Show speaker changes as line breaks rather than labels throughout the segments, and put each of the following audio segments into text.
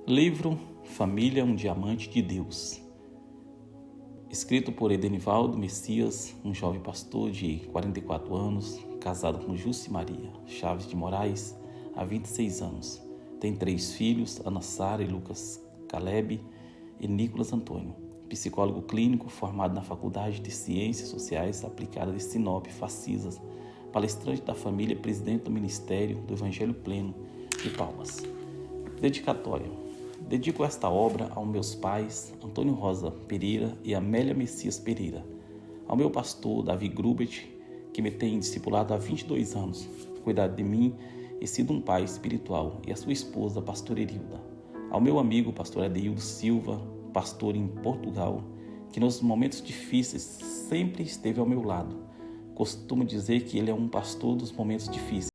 Livro Família, um Diamante de Deus. Escrito por Edenivaldo Messias, um jovem pastor de 44 anos, casado com Jusce Maria Chaves de Moraes, há 26 anos. Tem 3 filhos, Ana Sara e Lucas Caleb e Nicolas Antônio. Psicólogo clínico formado na Faculdade de Ciências Sociais Aplicadas de Sinop, Facisa, palestrante da família, presidente do Ministério do Evangelho Pleno de Palmas. Dedicatória. Dedico esta obra aos meus pais, Antônio Rosa Pereira e Amélia Messias Pereira, ao meu pastor, Davi Grubert, que me tem discipulado há 22 anos, cuidado de mim e sido um pai espiritual, e a sua esposa, pastora Erilda, ao meu amigo, pastor Adeildo Silva, pastor em Portugal, que nos momentos difíceis sempre esteve ao meu lado. Costumo dizer que ele é um pastor dos momentos difíceis.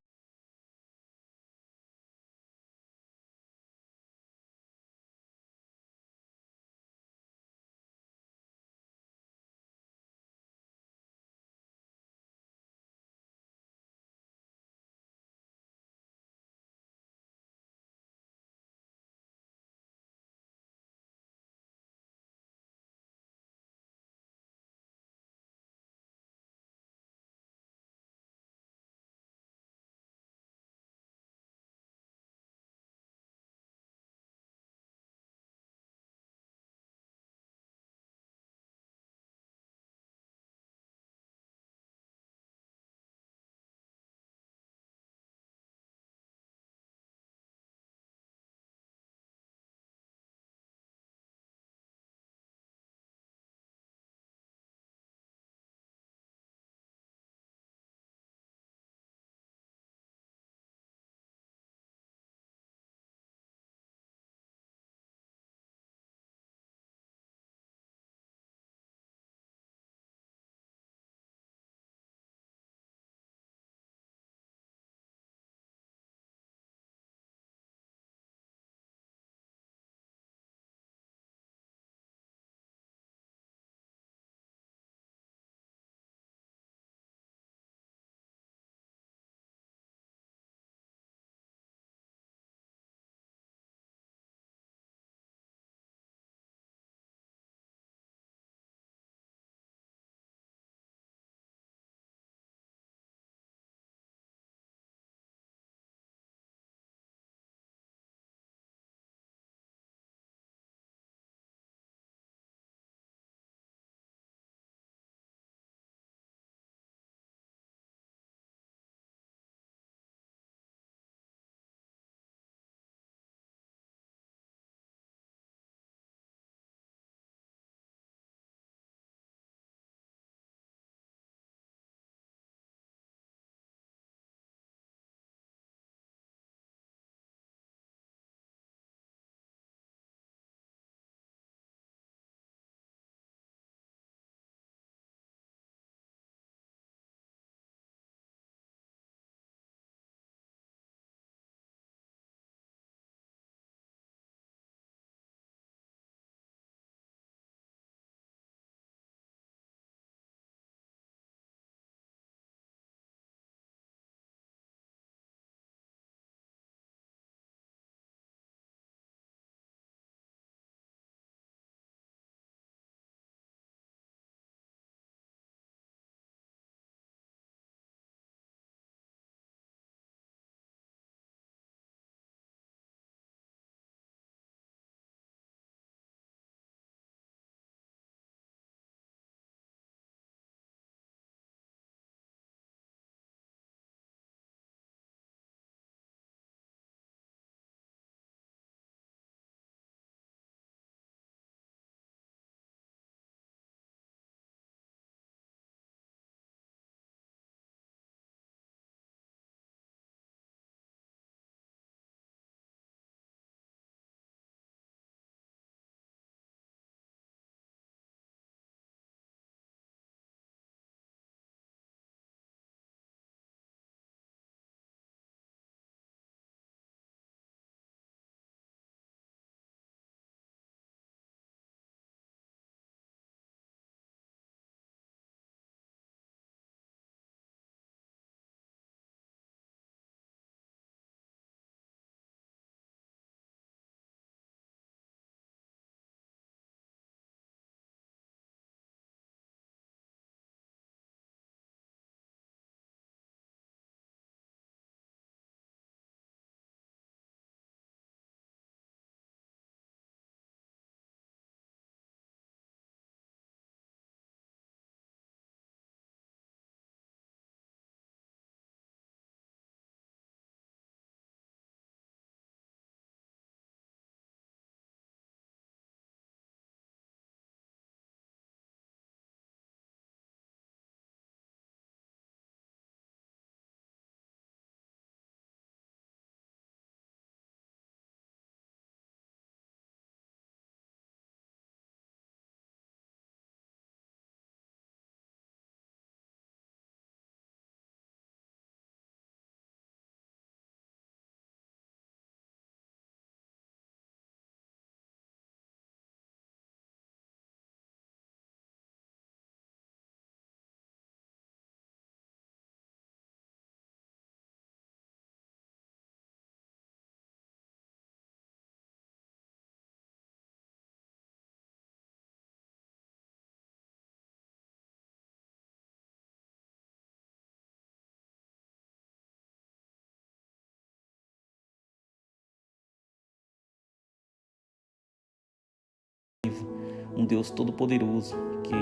um Deus todo-poderoso que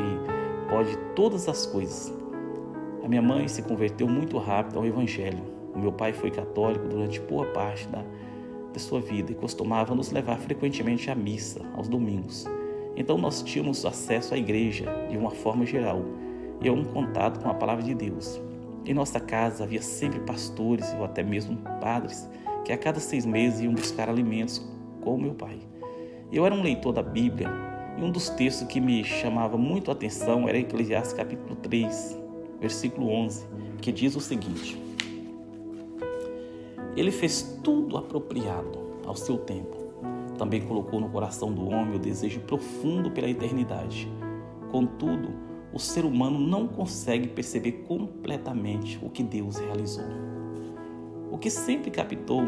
pode todas as coisas. A minha mãe se converteu muito rápido ao Evangelho. O meu pai foi católico durante boa parte da sua vida e costumava nos levar frequentemente à missa, aos domingos. Então nós tínhamos acesso à igreja de uma forma geral e a um contato com a palavra de Deus. Em nossa casa havia sempre pastores ou até mesmo padres que a cada 6 meses iam buscar alimentos com o meu pai. Eu era um leitor da Bíblia e um dos textos que me chamava muito a atenção era Eclesiastes capítulo 3, versículo 11, que diz o seguinte: Ele fez tudo apropriado ao seu tempo. Também colocou no coração do homem o desejo profundo pela eternidade. Contudo, o ser humano não consegue perceber completamente o que Deus realizou. O que sempre captou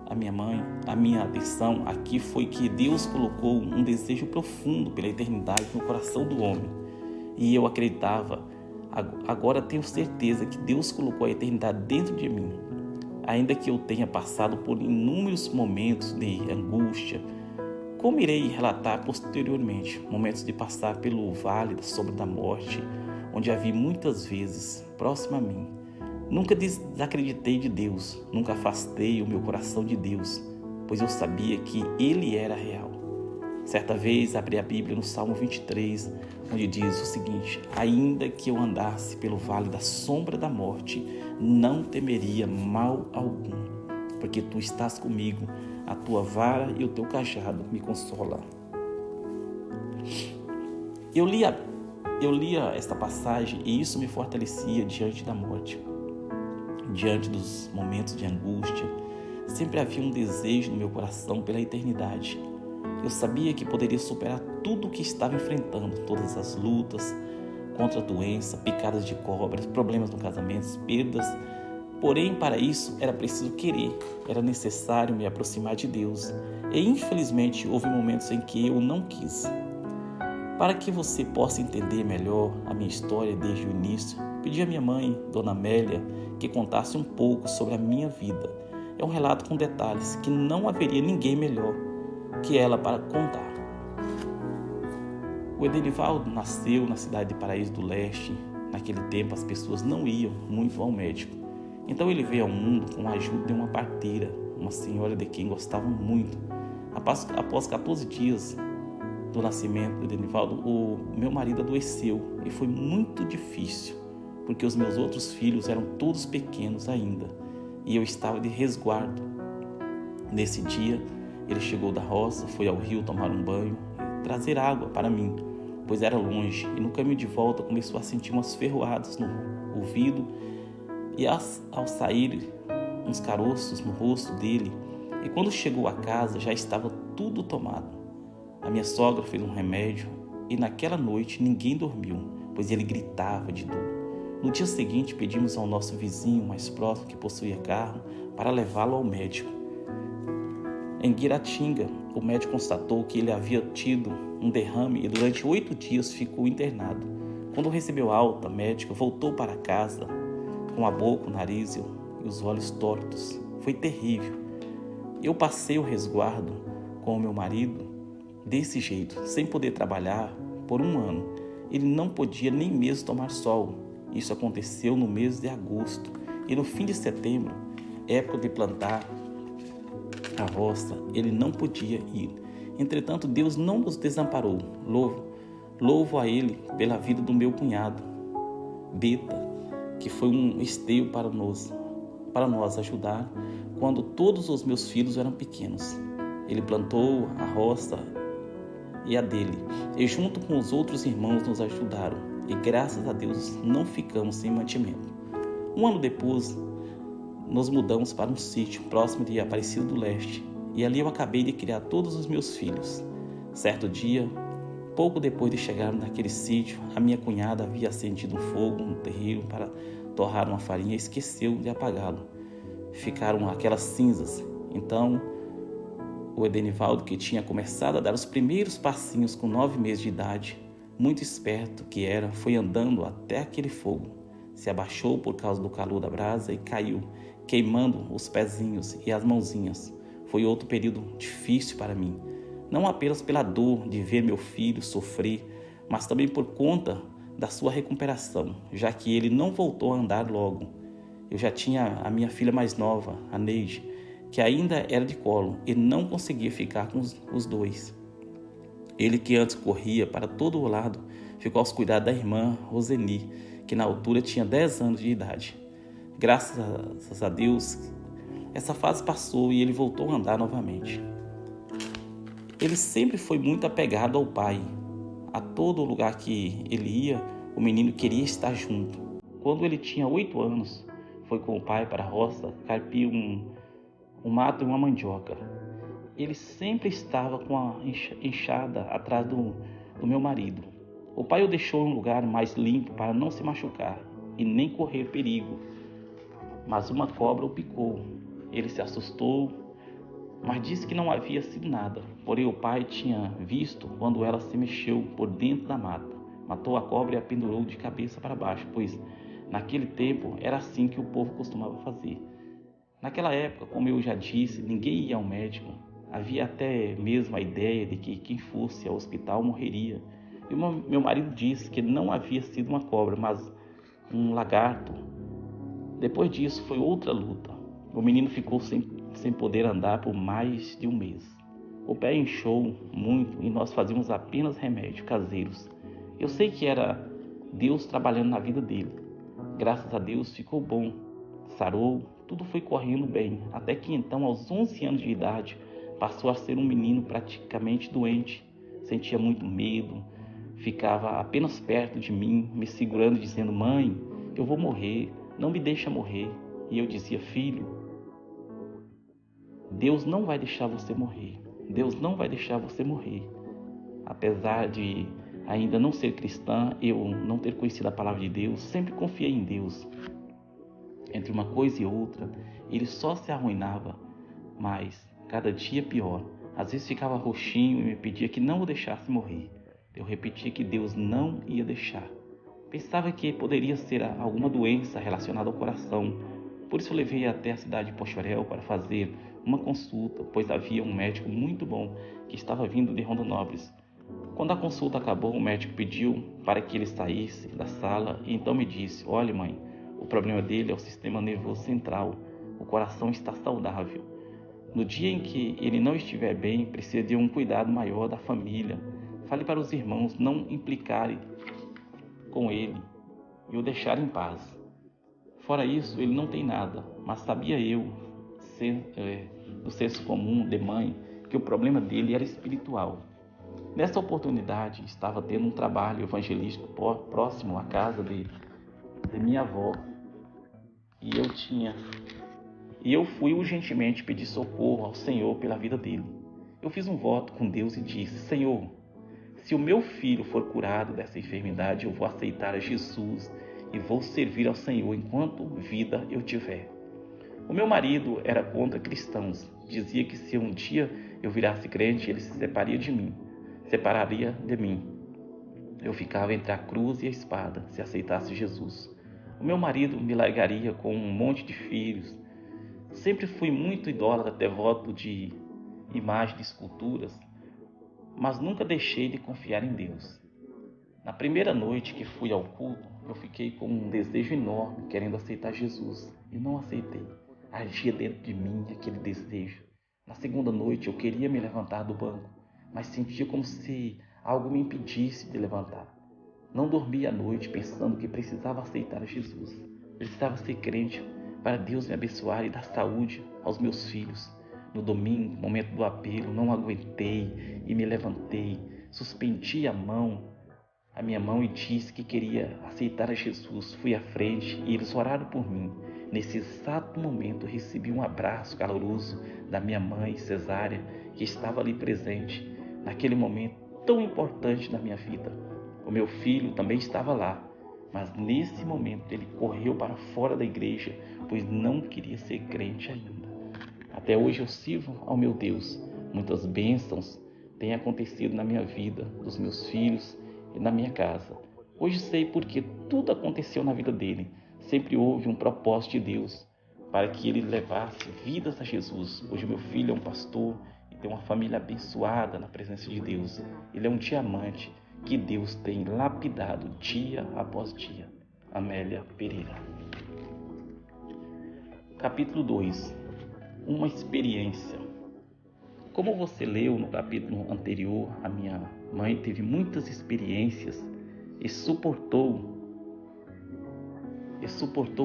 a minha atenção aqui foi que Deus colocou um desejo profundo pela eternidade no coração do homem. E eu acreditava, agora tenho certeza que Deus colocou a eternidade dentro de mim. Ainda que eu tenha passado por inúmeros momentos de angústia, como irei relatar posteriormente, momentos de passar pelo vale da sombra da morte, onde a vi muitas vezes próximo a mim. Nunca desacreditei de Deus, nunca afastei o meu coração de Deus, pois eu sabia que Ele era real. Certa vez abri a Bíblia no Salmo 23, onde diz o seguinte: ainda que eu andasse pelo vale da sombra da morte, não temeria mal algum, porque Tu estás comigo, a Tua vara e o Teu cajado me consolam. Eu lia esta passagem e isso me fortalecia diante da morte. Diante dos momentos de angústia, sempre havia um desejo no meu coração pela eternidade. Eu sabia que poderia superar tudo o que estava enfrentando, todas as lutas contra a doença, picadas de cobras, problemas no casamento, perdas. Porém, para isso era preciso querer, era necessário me aproximar de Deus. E infelizmente houve momentos em que eu não quis. Para que você possa entender melhor a minha história desde o início, pedi à minha mãe, Dona Amélia, que contasse um pouco sobre a minha vida. É um relato com detalhes que não haveria ninguém melhor que ela para contar. O Edenivaldo nasceu na cidade de Paraíso do Leste. Naquele tempo as pessoas não iam muito ao médico. Então ele veio ao mundo com a ajuda de uma parteira, uma senhora de quem gostavam muito. Após 14 dias do nascimento do Edenivaldo, o meu marido adoeceu e foi muito difícil, porque os meus outros filhos eram todos pequenos ainda e eu estava de resguardo. Nesse dia, ele chegou da roça, foi ao rio tomar um banho e trazer água para mim, pois era longe, e no caminho de volta começou a sentir umas ferroadas no ouvido e ao sair uns caroços no rosto dele, e quando chegou a casa já estava tudo tomado. A minha sogra fez um remédio e naquela noite ninguém dormiu, pois ele gritava de dor. No dia seguinte pedimos ao nosso vizinho mais próximo que possuía carro para levá-lo ao médico. Em Guiratinga, o médico constatou que ele havia tido um derrame e durante 8 dias ficou internado. Quando recebeu alta médica, voltou para casa com a boca, o nariz e os olhos tortos. Foi terrível. Eu passei o resguardo com o meu marido desse jeito, sem poder trabalhar por 1 ano. Ele não podia nem mesmo tomar sol. Isso aconteceu no mês de agosto. E no fim de setembro, época de plantar a roça, ele não podia ir. Entretanto, Deus não nos desamparou. Louvo a Ele pela vida do meu cunhado, Beta, que foi um esteio para nós ajudar quando todos os meus filhos eram pequenos. Ele plantou a roça e a dele, e junto com os outros irmãos nos ajudaram, e graças a Deus não ficamos sem mantimento. 1 ano depois, nos mudamos para um sítio próximo de Aparecida do Leste, e ali eu acabei de criar todos os meus filhos. Certo dia, pouco depois de chegarmos naquele sítio, a minha cunhada havia acendido um fogo no terreiro para torrar uma farinha e esqueceu de apagá-lo. Ficaram aquelas cinzas. Então, o Edenivaldo, que tinha começado a dar os primeiros passinhos com 9 meses de idade, muito esperto que era, foi andando até aquele fogo. Se abaixou por causa do calor da brasa e caiu, queimando os pezinhos e as mãozinhas. Foi outro período difícil para mim, não apenas pela dor de ver meu filho sofrer, mas também por conta da sua recuperação, já que ele não voltou a andar logo. Eu já tinha a minha filha mais nova, a Neide, que ainda era de colo e não conseguia ficar com os dois. Ele, que antes corria para todo o lado, ficou aos cuidados da irmã Roseni, que na altura tinha 10 anos de idade. Graças a Deus, essa fase passou e ele voltou a andar novamente. Ele sempre foi muito apegado ao pai. A todo lugar que ele ia, o menino queria estar junto. Quando ele tinha 8 anos, foi com o pai para a roça carpir um mato e uma mandioca. Ele sempre estava com a enxada atrás do meu marido. O pai o deixou em um lugar mais limpo para não se machucar e nem correr perigo. Mas uma cobra o picou. Ele se assustou, mas disse que não havia sido nada. Porém, o pai tinha visto quando ela se mexeu por dentro da mata. Matou a cobra e a pendurou de cabeça para baixo, pois naquele tempo era assim que o povo costumava fazer. Naquela época, como eu já disse, ninguém ia ao médico. Havia até mesmo a ideia de que quem fosse ao hospital morreria. E meu marido disse que não havia sido uma cobra, mas um lagarto. Depois disso foi outra luta. O menino ficou sem poder andar por mais de um mês. O pé inchou muito e nós fazíamos apenas remédios caseiros. Eu sei que era Deus trabalhando na vida dele. Graças a Deus ficou bom, sarou, tudo foi correndo bem, até que então, aos 11 anos de idade, passou a ser um menino praticamente doente. Sentia muito medo, ficava apenas perto de mim, me segurando, dizendo: mãe, eu vou morrer, não me deixa morrer. E eu dizia: filho, Deus não vai deixar você morrer, Deus não vai deixar você morrer. Apesar de ainda não ser cristã, eu não ter conhecido a palavra de Deus, sempre confiei em Deus. Entre uma coisa e outra, ele só se arruinava, mas cada dia pior. Às vezes ficava roxinho e me pedia que não o deixasse morrer. Eu repetia que Deus não ia deixar. Pensava que poderia ser alguma doença relacionada ao coração. Por isso eu levei até a cidade de Poxoréu para fazer uma consulta, pois havia um médico muito bom que estava vindo de Rondonópolis. Quando a consulta acabou, o médico pediu para que ele saísse da sala e então me disse: olha, mãe, o problema dele é o sistema nervoso central. O coração está saudável. No dia em que ele não estiver bem, precisa de um cuidado maior da família. Fale para os irmãos não implicarem com ele e o deixar em paz. Fora isso, ele não tem nada, mas sabia eu, do senso comum de mãe, que o problema dele era espiritual. Nessa oportunidade, estava tendo um trabalho evangelístico próximo à casa de minha avó, e eu fui urgentemente pedir socorro ao Senhor pela vida dele. Eu fiz um voto com Deus e disse: Senhor, se o meu filho for curado dessa enfermidade, eu vou aceitar a Jesus e vou servir ao Senhor enquanto vida eu tiver. O meu marido era contra cristãos. Dizia que se um dia eu virasse crente, ele se separaria de mim. Eu ficava entre a cruz e a espada se aceitasse Jesus. O meu marido me largaria com um monte de filhos. Sempre fui muito idólatra, devoto de imagens de esculturas, mas nunca deixei de confiar em Deus. Na primeira noite que fui ao culto, eu fiquei com um desejo enorme, querendo aceitar Jesus, e não aceitei. Ardia dentro de mim aquele desejo. Na segunda noite eu queria me levantar do banco, mas sentia como se algo me impedisse de levantar. Não dormi à noite pensando que precisava aceitar Jesus. Precisava ser crente para Deus me abençoar e dar saúde aos meus filhos. No domingo, momento do apelo, não aguentei e me levantei, suspendi a minha mão, e disse que queria aceitar a Jesus. Fui à frente e eles oraram por mim. Nesse exato momento recebi um abraço caloroso da minha mãe, Cesária, que estava ali presente, naquele momento tão importante da minha vida. O meu filho também estava lá, mas nesse momento ele correu para fora da igreja, pois não queria ser crente ainda. Até hoje eu sirvo ao meu Deus. Muitas bênçãos têm acontecido na minha vida, dos meus filhos e na minha casa. Hoje sei porque tudo aconteceu na vida dele. Sempre houve um propósito de Deus para que ele levasse vidas a Jesus. Hoje meu filho é um pastor tem uma família abençoada na presença de Deus. Ele é um diamante que Deus tem lapidado dia após dia. Amélia Pereira. Capítulo 2. Uma experiência. Como você leu no capítulo anterior, a minha mãe teve muitas experiências e suportou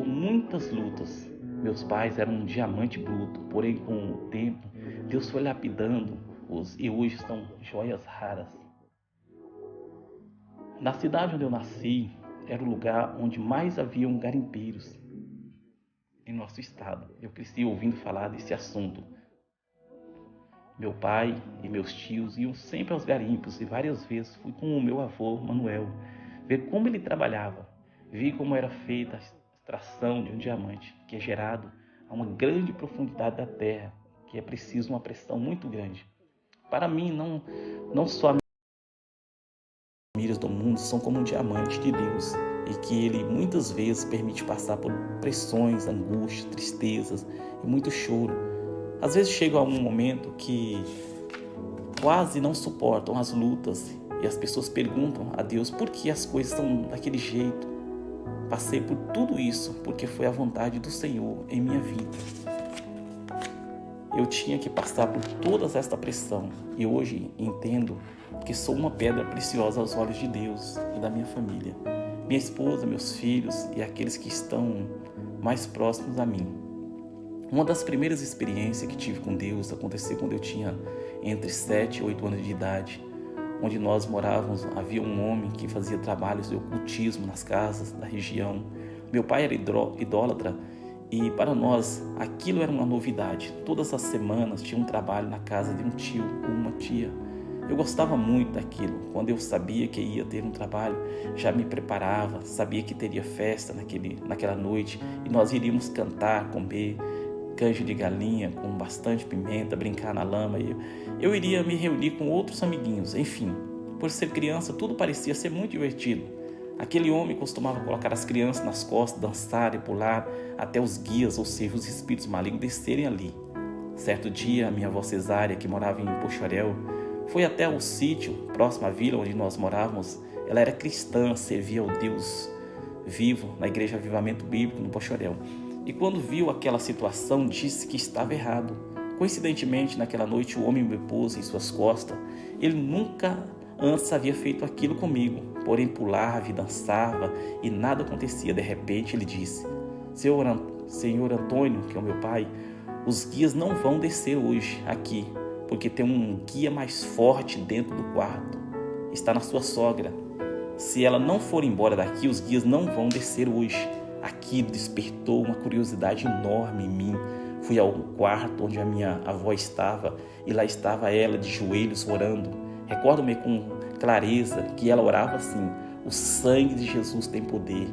muitas lutas. Meus pais eram um diamante bruto, porém com o tempo Deus foi lapidando-os e hoje são joias raras. Na cidade onde eu nasci, era o lugar onde mais haviam garimpeiros em nosso estado. Eu cresci ouvindo falar desse assunto. Meu pai e meus tios iam sempre aos garimpos e várias vezes fui com o meu avô, Manuel, ver como ele trabalhava. Vi como era feita a extração de um diamante, que é gerado a uma grande profundidade da terra, que é preciso uma pressão muito grande. Para mim, não só as famílias do mundo são como um diamante de Deus, e que Ele muitas vezes permite passar por pressões, angústias, tristezas e muito choro. Às vezes chega um momento que quase não suportam as lutas e as pessoas perguntam a Deus por que as coisas estão daquele jeito. Passei por tudo isso porque foi a vontade do Senhor em minha vida. Eu tinha que passar por toda esta pressão e hoje entendo que sou uma pedra preciosa aos olhos de Deus e da minha família. Minha esposa, meus filhos e aqueles que estão mais próximos a mim. Uma das primeiras experiências que tive com Deus aconteceu quando eu tinha entre 7 e 8 anos de idade. Onde nós morávamos, havia um homem que fazia trabalhos de ocultismo nas casas da região. Meu pai era idólatra e para nós aquilo era uma novidade. Todas as semanas tinha um trabalho na casa de um tio ou uma tia. Eu gostava muito daquilo. Quando eu sabia que ia ter um trabalho, já me preparava, sabia que teria festa naquela noite e nós iríamos cantar, comer canja de galinha com bastante pimenta, brincar na lama. Eu iria me reunir com outros amiguinhos. Enfim, por ser criança, tudo parecia ser muito divertido. Aquele homem costumava colocar as crianças nas costas, dançar e pular até os guias, ou seja, os espíritos malignos, descerem ali. Certo dia, a minha avó Cesária, que morava em Poxarel, foi até o sítio, próximo à vila onde nós morávamos. Ela era cristã, servia ao Deus vivo na Igreja Avivamento Bíblico, no Poxarel. E quando viu aquela situação, disse que estava errado. Coincidentemente, naquela noite, o homem me pôs em suas costas. Ele nunca antes havia feito aquilo comigo, porém pulava e dançava e nada acontecia. De repente, ele disse: Senhor Antônio, que é o meu pai, os guias não vão descer hoje aqui, porque tem um guia mais forte dentro do quarto. Está na sua sogra. Se ela não for embora daqui, os guias não vão descer hoje. Aquilo despertou uma curiosidade enorme em mim. Fui ao quarto onde a minha avó estava e lá estava ela de joelhos orando. Recordo-me com clareza que ela orava assim: o sangue de Jesus tem poder.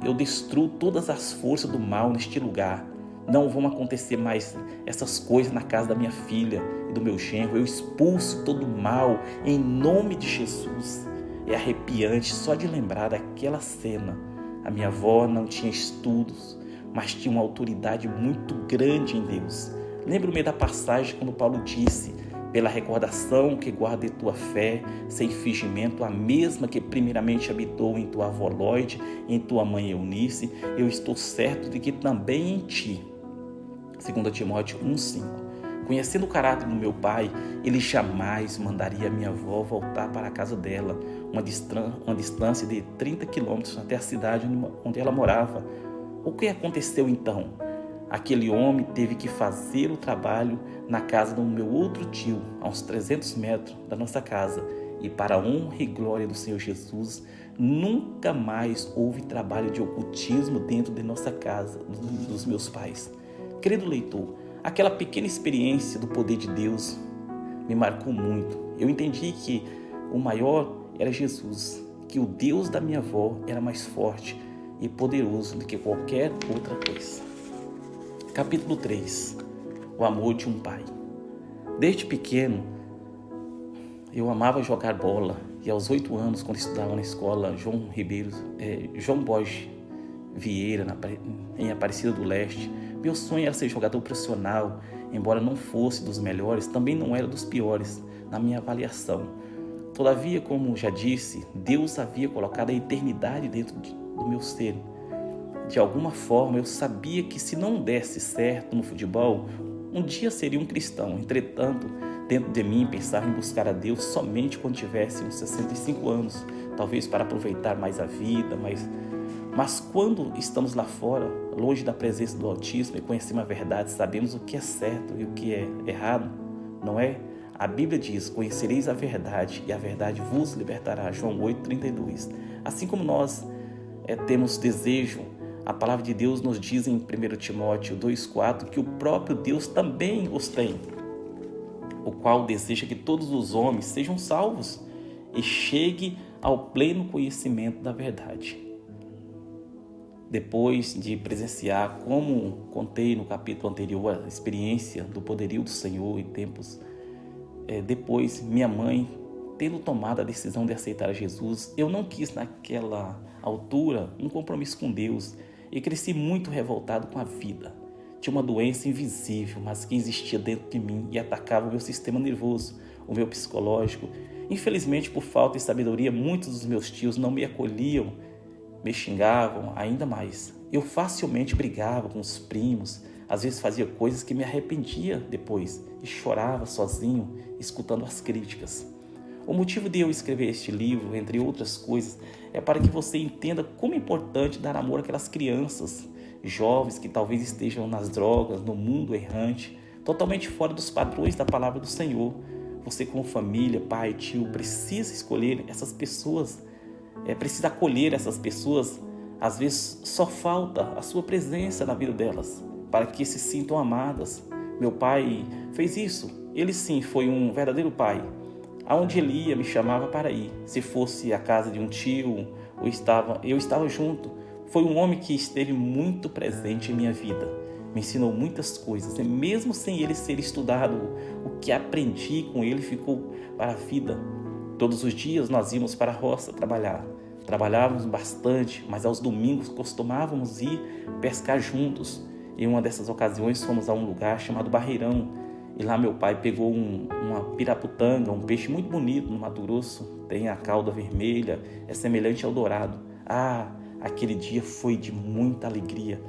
Eu destruo todas as forças do mal neste lugar. Não vão acontecer mais essas coisas na casa da minha filha e do meu genro. Eu expulso todo o mal em nome de Jesus. É arrepiante só de lembrar daquela cena. A minha avó não tinha estudos, mas tinha uma autoridade muito grande em Deus. Lembro-me da passagem quando Paulo disse: pela recordação que guarda em tua fé, sem fingimento, a mesma que primeiramente habitou em tua avó Lóide e em tua mãe Eunice, eu estou certo de que também em ti. 2 Timóteo 1,5. Conhecendo o caráter do meu pai, ele jamais mandaria a minha avó voltar para a casa dela, uma distância de 30 quilômetros até a cidade onde ela morava. O que aconteceu então? Aquele homem teve que fazer o trabalho na casa do meu outro tio, a uns 300 metros da nossa casa. E para a honra e glória do Senhor Jesus, nunca mais houve trabalho de ocultismo dentro de nossa casa, dos meus pais. Querido leitor, aquela pequena experiência do poder de Deus me marcou muito. Eu entendi que o maior era Jesus, que o Deus da minha avó era mais forte e poderoso do que qualquer outra coisa. Capítulo 3. O amor de um pai. Desde pequeno, eu amava jogar bola e aos 8 anos, quando estudava na escola João Borges Vieira, em Aparecida do Leste, meu sonho era ser jogador profissional embora não fosse dos melhores, também não era dos piores na minha avaliação. Todavia, como já disse, Deus havia colocado a eternidade dentro do meu ser. De alguma forma, eu sabia que se não desse certo no futebol, um dia seria um cristão. Entretanto, dentro de mim, pensava em buscar a Deus somente quando tivesse uns 65 anos, talvez para aproveitar mais a vida, mas quando estamos lá fora, longe da presença do Altíssimo e conhecemos a verdade, sabemos o que é certo e o que é errado, não é? A Bíblia diz, conhecereis a verdade e a verdade vos libertará, João 8,32. Assim como nós temos desejo, a palavra de Deus nos diz em 1 Timóteo 2,4 que o próprio Deus também os tem, o qual deseja que todos os homens sejam salvos e cheguem ao pleno conhecimento da verdade. Depois de presenciar, como contei no capítulo anterior, a experiência do poderio do Senhor em tempos depois, minha mãe, tendo tomado a decisão de aceitar a Jesus, eu não quis naquela altura um compromisso com Deus e cresci muito revoltado com a vida. Tinha uma doença invisível, mas que existia dentro de mim e atacava o meu sistema nervoso, o meu psicológico. Infelizmente, por falta de sabedoria, muitos dos meus tios não me acolhiam, me xingavam ainda mais. Eu facilmente brigava com os primos, às vezes fazia coisas que me arrependia depois e chorava sozinho, escutando as críticas. O motivo de eu escrever este livro, entre outras coisas, é para que você entenda como é importante dar amor àquelas crianças, jovens que talvez estejam nas drogas, no mundo errante, totalmente fora dos padrões da palavra do Senhor. Você, como família, pai, tio, precisa escolher essas pessoas, precisa acolher essas pessoas. Às vezes só falta a sua presença na vida delas, para que se sintam amadas. Meu pai fez isso. Ele sim foi um verdadeiro pai. Aonde ele ia, me chamava para ir. Se fosse a casa de um tio, eu estava junto. Foi um homem que esteve muito presente em minha vida. Me ensinou muitas coisas. E mesmo sem ele ser estudado, o que aprendi com ele ficou para a vida. Todos os dias nós íamos para a roça trabalhar. Trabalhávamos bastante, mas aos domingos costumávamos ir pescar juntos. Em uma dessas ocasiões fomos a um lugar chamado Barreirão, e lá meu pai pegou uma piraputanga, um peixe muito bonito no Mato Grosso, tem a cauda vermelha, é semelhante ao dourado. Aquele dia foi de muita alegria.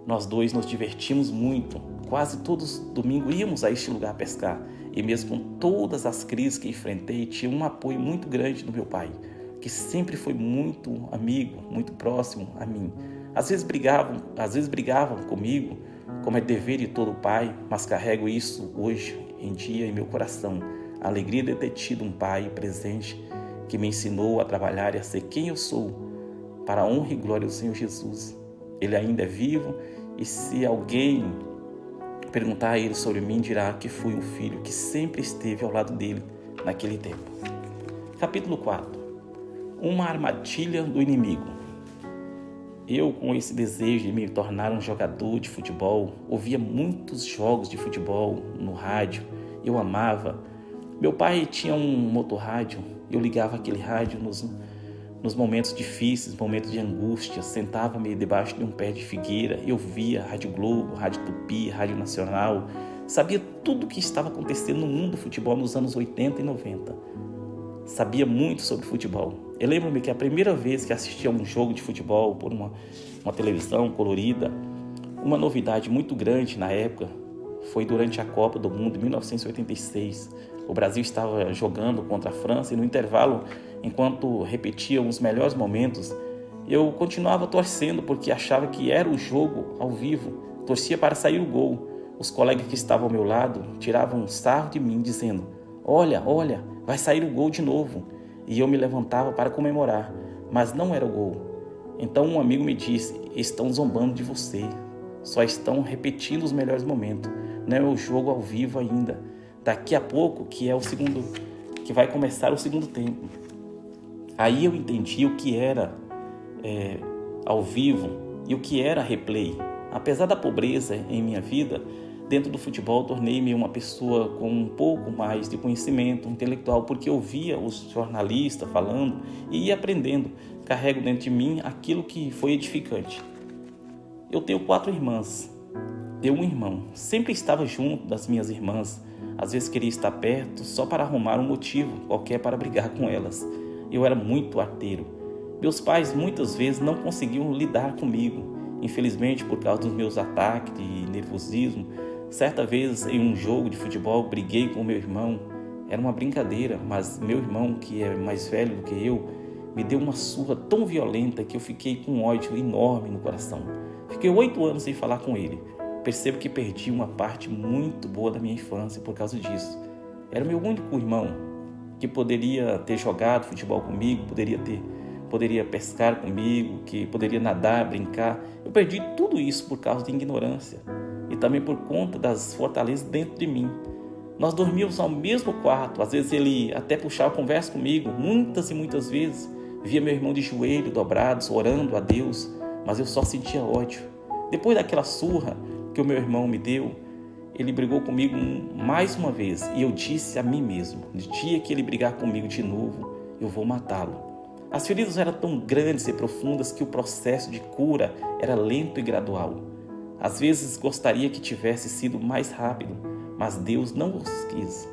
Nós dois nos divertimos muito, quase todos os domingos íamos a este lugar pescar, e mesmo com todas as crises que enfrentei, tinha um apoio muito grande do meu pai, que sempre foi muito amigo, muito próximo a mim. Às vezes brigavam comigo, como é dever de todo pai, mas carrego isso hoje em dia em meu coração. A alegria de ter tido um pai presente que me ensinou a trabalhar e a ser quem eu sou, para a honra e glória do Senhor Jesus. Ele ainda é vivo e se alguém perguntar a ele sobre mim, dirá que fui um filho que sempre esteve ao lado dele naquele tempo. Capítulo 4. Uma armadilha do inimigo. Eu, com esse desejo de me tornar um jogador de futebol, ouvia muitos jogos de futebol no rádio. Eu amava. Meu pai tinha um motorrádio. Eu ligava aquele rádio nos momentos difíceis, momentos de angústia. Sentava-me debaixo de um pé de figueira. Eu via Rádio Globo, Rádio Tupi, Rádio Nacional. Sabia tudo o que estava acontecendo no mundo do futebol nos anos 80 e 90. Sabia muito sobre futebol. Eu lembro-me que a primeira vez que assisti a um jogo de futebol por uma televisão colorida, uma novidade muito grande na época foi durante a Copa do Mundo de 1986. O Brasil estava jogando contra a França e no intervalo, enquanto repetiam os melhores momentos, eu continuava torcendo porque achava que era o jogo ao vivo. Torcia para sair o gol. Os colegas que estavam ao meu lado tiravam um sarro de mim dizendo: olha, vai sair o gol de novo. E eu me levantava para comemorar, mas não era o gol. Então um amigo me disse: estão zombando de você, só estão repetindo os melhores momentos, não é o jogo ao vivo ainda. Daqui a pouco que vai começar o segundo tempo. Aí eu entendi o que era ao vivo e o que era replay. Apesar da pobreza em minha vida, dentro do futebol, tornei-me uma pessoa com um pouco mais de conhecimento intelectual, porque eu via os jornalistas falando e ia aprendendo. Carrego dentro de mim aquilo que foi edificante. Eu tenho 4 irmãs. ter um irmão. Sempre estava junto das minhas irmãs. Às vezes queria estar perto só para arrumar um motivo qualquer para brigar com elas. Eu era muito arteiro. Meus pais muitas vezes não conseguiam lidar comigo. Infelizmente, por causa dos meus ataques de nervosismo, certa vez em um jogo de futebol briguei com meu irmão. Era uma brincadeira, mas meu irmão, que é mais velho do que eu, me deu uma surra tão violenta que eu fiquei com um ódio enorme no coração. Fiquei 8 anos sem falar com ele. Percebo que perdi uma parte muito boa da minha infância por causa disso. Era meu único irmão que poderia ter jogado futebol comigo, poderia pescar comigo, que poderia nadar, brincar. Eu perdi tudo isso por causa de ignorância e também por conta das fortalezas dentro de mim. Nós dormíamos ao mesmo quarto, às vezes ele até puxava conversa comigo, muitas e muitas vezes. Via meu irmão de joelho dobrados, orando a Deus, mas eu só sentia ódio. Depois daquela surra que o meu irmão me deu, ele brigou comigo mais uma vez e eu disse a mim mesmo, no dia que ele brigar comigo de novo, eu vou matá-lo. As feridas eram tão grandes e profundas que o processo de cura era lento e gradual. Às vezes gostaria que tivesse sido mais rápido, mas Deus não os quis.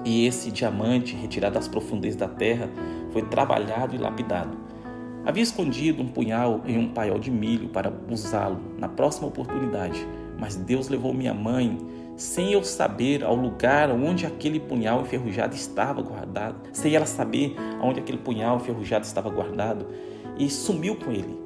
E esse diamante, retirado das profundezas da terra, foi trabalhado e lapidado. Havia escondido um punhal em um paiol de milho para usá-lo na próxima oportunidade, mas Deus levou minha mãe, sem eu saber, ao lugar onde aquele punhal enferrujado estava guardado, sem ela saber onde aquele punhal enferrujado estava guardado, e sumiu com ele.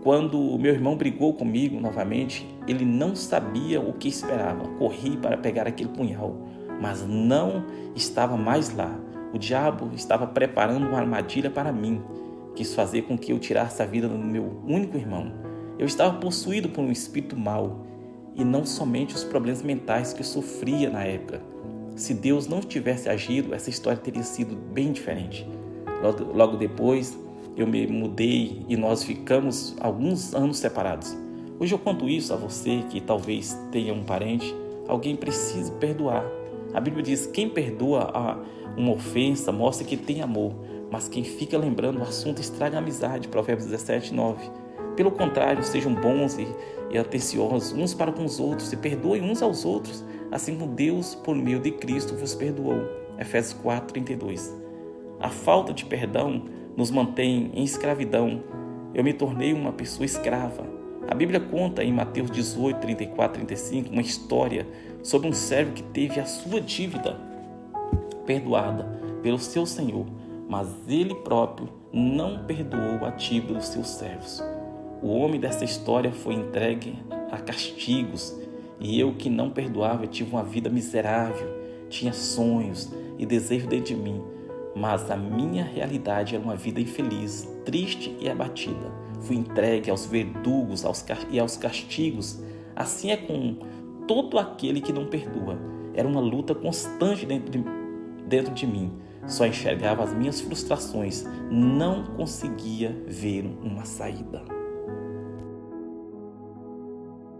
Quando meu irmão brigou comigo novamente, ele não sabia o que esperava. Corri para pegar aquele punhal, mas não estava mais lá. O diabo estava preparando uma armadilha para mim. Quis fazer com que eu tirasse a vida do meu único irmão. Eu estava possuído por um espírito mau, e não somente os problemas mentais que eu sofria na época. Se Deus não tivesse agido, essa história teria sido bem diferente. Logo depois, eu me mudei e nós ficamos alguns anos separados. Hoje eu conto isso a você que talvez tenha um parente, alguém precise perdoar. A Bíblia diz: quem perdoa uma ofensa mostra que tem amor, mas quem fica lembrando o assunto estraga a amizade. Provérbios 17, 9. Pelo contrário, sejam bons e atenciosos uns para com os outros, e perdoem uns aos outros, assim como Deus, por meio de Cristo, vos perdoou. Efésios 4, 32. A falta de perdão nos mantém em escravidão. Eu me tornei uma pessoa escrava. A Bíblia conta em Mateus 18, 34, 35, uma história sobre um servo que teve a sua dívida perdoada pelo seu senhor, mas ele próprio não perdoou a dívida dos seus servos. O homem dessa história foi entregue a castigos, e eu, que não perdoava, tive uma vida miserável, tinha sonhos e desejos dentro de mim, mas a minha realidade era uma vida infeliz, triste e abatida. Fui entregue aos verdugos e aos castigos. Assim é com todo aquele que não perdoa. Era uma luta constante dentro de mim. Só enxergava as minhas frustrações, não conseguia ver uma saída.